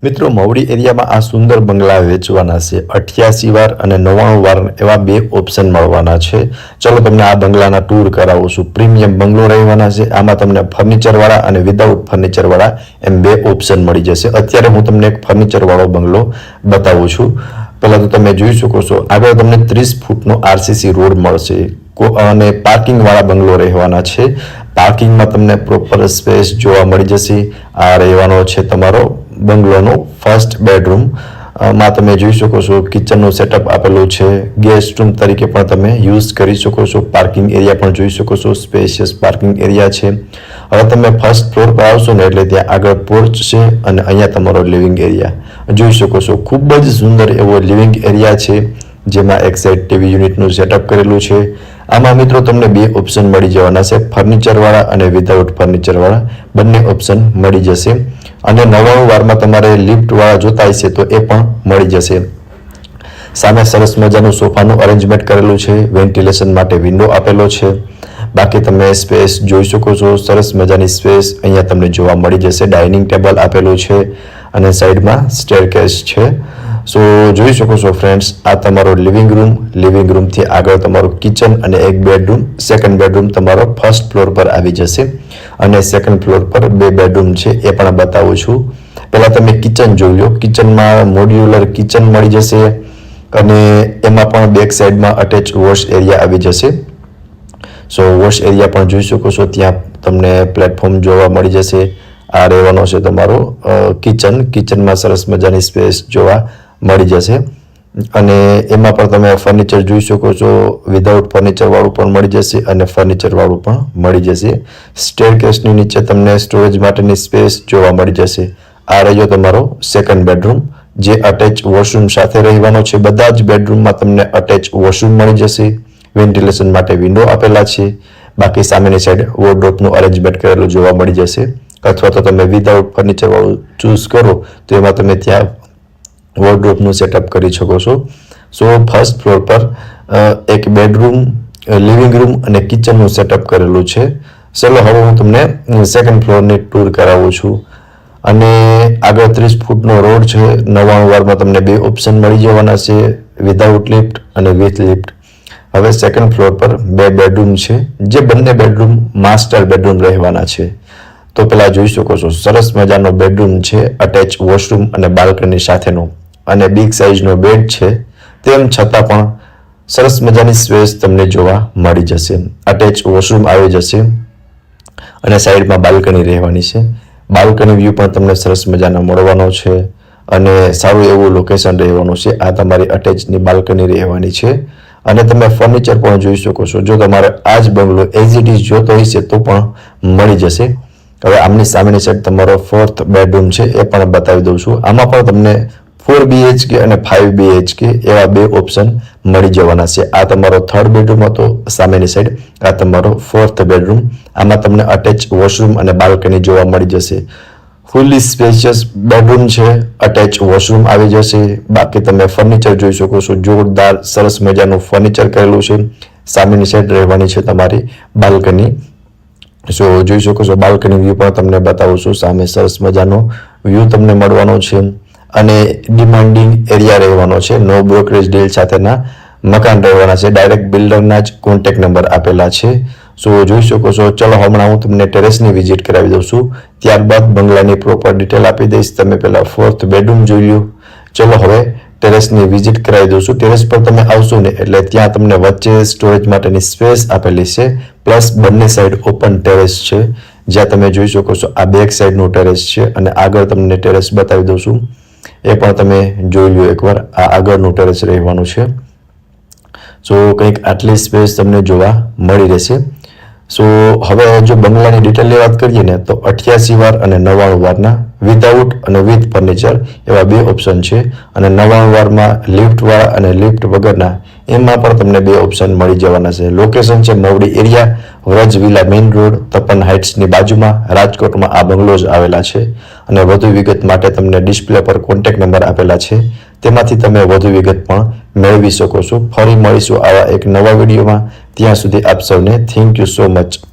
મિત્રો મવડી એરિયામાં આ સુંદર બંગલા વેચવાના છે 88 વાર અને 99 વાર એવા બે ઓપ્શન મળવાના છે। ચલો તમને આ બંગલાના ટૂર કરાવું છું। પ્રીમિયમ બંગલો રહેવાના છે। આમાં તમને ફર્નિચર વાળા અને વિધાઉટ ફર્નિચર વાળા એમ બે ઓપ્શન મળી જશે। અત્યારે હું તમને એક ફર્નિચર વાળો બંગલો બતાવું છું। પહેલા તો તમે જોઈ શકો છો આગળ તમને 30 ફૂટનો આરસીસી રોડ મળશે અને પાર્કિંગ વાળા બંગલો રહેવાના છે। પાર્કિંગમાં તમને પ્રોપર સ્પેસ જોવા મળી જશે। આ રહેવાનો છે તમારો બંગલોનો ફર્સ્ટ બેડરૂમ માં તમે જોઈ શકો છો કિચનનું સેટઅપ આપેલું છે। ગેસ્ટ રૂમ તરીકે પણ તમે યુઝ કરી શકો છો। પાર્કિંગ એરિયા પણ જોઈ શકો છો, સ્પેશિયસ પાર્કિંગ એરિયા છે। હવે તમે ફર્સ્ટ ફ્લોર પર આવશો ને એટલે ત્યાં આગળ પોર્ચ છે અને અહીંયા તમારો લિવિંગ એરિયા જોઈ શકો છો। ખૂબ જ સુંદર એવો લિવિંગ એરિયા છે જેમાં એક સાઈડ ટીવી યુનિટનું સેટઅપ કરેલું છે। આમાં મિત્રો તમને બે ઓપ્શન મળી જવાના છે, ફર્નિચર વાળા અને વિધાઉટ ફર્નિચર વાળા બંને ઓપ્શન મળી જશે। અને 99 વારમાં તમારે લિફ્ટ વાળા જોતા હશે તો એ પણ મળી જશે। સામે સરસ મજાનું સોફાનું અરેન્જમેન્ટ કરેલું છે, વેન્ટિલેશન માટે વિન્ડો આપેલો છે। બાકી તમે સ્પેસ જોઈ શકો છો, સરસ મજાની સ્પેસ અહીંયા તમને જોવા મળી જશે। ડાઇનિંગ ટેબલ આપેલું છે અને સાઈડમાં સ્ટેરકેસ છે। સો જોઈ શકો છો ફ્રેન્ડ્સ, આ તમારો લિવિંગ રૂમથી આગળ તમારું કિચન અને એક બેડરૂમ, સેકન્ડ બેડરૂમ તમારો ફર્સ્ટ ફ્લોર પર આવી જશે અને સેકન્ડ ફ્લોર પર બે બેડરૂમ છે એ પણ બતાવું છું। પહેલા તમે કિચન જોઈ લો। કિચનમાં મોડ્યુલર કિચન મળી જશે અને એમાં પણ બેક સાઈડમાં અટેચ વોશ એરિયા આવી જશે। સો વોશ એરિયા પણ જોઈ શકો છો, ત્યાં તમને પ્લેટફોર્મ જોવા મળી જશે। આ રહેવાનો છે તમારો કિચનમાં સરસ મજાની સ્પેસ જોવા મળી જશે અને એમાં પણ તમે ફર્નિચર જોઈ શકો છો, વિધાઉટ ફર્નિચર વાળું પણ મળી જશે અને ફર્નિચર વાળું પણ મળી જશે। સ્ટેરકેસની નીચે તમને સ્ટોરેજ માટેની સ્પેસ જોવા મળી જશે। આ રહ્યો તમારો સેકન્ડ બેડરૂમ જે અટેચ વોશરૂમ સાથે રહેવાનો છે। બધા જ બેડરૂમમાં તમને અટેચ વોશરૂમ મળી જશે, વેન્ટિલેશન માટે વિન્ડો આપેલા છે। બાકી સામેની સાઈડ વોર્ડરોબનું અરેન્જમેન્ટ કરેલું જોવા મળી જશે, અથવા તો તમે વિધાઉટ ફર્નિચર વાળું ચૂઝ કરો તો એમાં તમે ત્યાં વોર્ડરોબનું સેટઅપ કરી શકો છો। સો ફર્સ્ટ ફ્લોર પર એક બેડરૂમ, લિવિંગ રૂમ અને કિચનનું સેટઅપ કરેલું છે। ચલો હવે હું તમને સેકન્ડ ફ્લોરની ટૂર કરાવું છું અને આગળ 30 ફૂટનો રોડ છે। 99 વારમાં તમને બે ઓપ્શન મળી જવાના છે, વિધાઉટ લિફ્ટ અને વિથ લિફ્ટ। હવે સેકન્ડ ફ્લોર પર બે બેડરૂમ છે જે બંને બેડરૂમ માસ્ટર બેડરૂમ રહેવાના છે। તો પેલા જોઈ શકો છો સરસ મજાનો બેડરૂમ છે, અટેચ વોશરૂમ અને બાલ્કની સાથેનો અને બિગ સાઇઝનો બેડ છે। તેમ છતાં પણ સરસ મજાની સ્પેસ તમને જોવા મળી જશે। અટેચ વોશરૂમ આવી જશે અને સાઈડમાં બાલ્કની રહેવાની છે। બાલ્કની વ્યૂ પણ તમને સરસ મજાનો મળવાનો છે અને સારું એવું લોકેશન રહેવાનું છે। આ તમારી અટેચની બાલ્કની રહેવાની છે અને તમે ફર્નિચર પણ જોઈ શકો છો। જો તમારે આ જ બંગલો એઝ ઇટ ઇઝ જોતો હશે તો પણ મળી જશે। હવે આમની સામેની સાઈડ તમારો ફોર્થ બેડરૂમ છે એ પણ બતાવી દઉં છું। આમાં પણ તમને 4 BHK અને 5 BHK એવા બે ઓપ્શન મળી જવાના છે। આ તમારો થર્ડ બેડરૂમ હતો, સામેની સાઈડ આ તમારો ફોર્થ બેડરૂમ। આમાં તમને અટેચ વોશરૂમ અને બાલ્કની જોવા મળી જશે। ફુલ્લી સ્પેશિયસ બેડરૂમ છે, અટેચ વોશરૂમ આવી જશે। બાકી તમે ફર્નિચર જોઈ શકો છો, જોરદાર સરસ મજાનું ફર્નિચર કરેલું છે। સામેની સાઈડ રહેવાની છે તમારી બાલ્કની। સો જોઈ શકો છો બાલ્કની વ્યૂ પણ તમને બતાવું છું। સામે સરસ મજાનો વ્યૂ તમને મળવાનો છે અને ડિમાન્ડિંગ એરિયા રહેવાનો છે। નો બ્રોકરેજ ડીલ સાથેના મકાન રહેવાના છે। ડાયરેક્ટ બિલ્ડરના જ કોન્ટેક્ટ નંબર આપેલા છે। સો જોઈ શકો છો। ચલો હમણાં હું તમને ટેરેસની વિઝિટ કરાવી દઉં છું, ત્યારબાદ બંગલાની પ્રોપર ડિટેલ આપી દઈશ। તમે પહેલા ફોર્થ બેડરૂમ જોઈ લો। ચલો હવે ટેરેસની વિઝિટ કરાવી દઉં છું। ટેરેસ પર તમે આવશો ને એટલે ત્યાં તમને વચ્ચે સ્ટોરેજ માટેની સ્પેસ આપેલી છે, પ્લસ બંને સાઈડ ઓપન ટેરેસ છે જ્યાં તમે જોઈ શકો છો આ બેક સાઈડનું ટેરેસ છે અને આગળ તમને ટેરેસ બતાવી દઉં છું, એ પણ તમે જોઈ લો એકવાર। આ આગળનું ટેરેસ રહેવાનું છે। સો કંઈક આટલી સ્પેસ તમને જોવા મળી રહેશે। સો હવે જો બંગલાની ડિટેલની વાત કરીએ ને તો 88 વાર અને 99 વારના વિધાઉટ અને વિથ ફર્નિચર એવા બે ઓપ્શન છે અને 99 વારમાં લિફ્ટવાળા અને લિફ્ટ વગરના એમાં પણ તમને બે ઓપ્શન મળી જવાના છે। લોકેશન છે Mavdi area, Vraj villa main road, Tapan હાઇટ્સની બાજુમાં, રાજકોટમાં આ બંગલોઝ આવેલા છે અને વધુ વિગત માટે તમને ડિસ્પ્લે પર કોન્ટેક્ટ નંબર આપેલા છે, તેમાંથી તમે વધુ વિગત પણ મેળવી શકો છો। ફરી મળીશું આવા એક નવા વિડીયોમાં। ત્યાં સુધી આપ સૌને થેન્ક યુ સો મચ।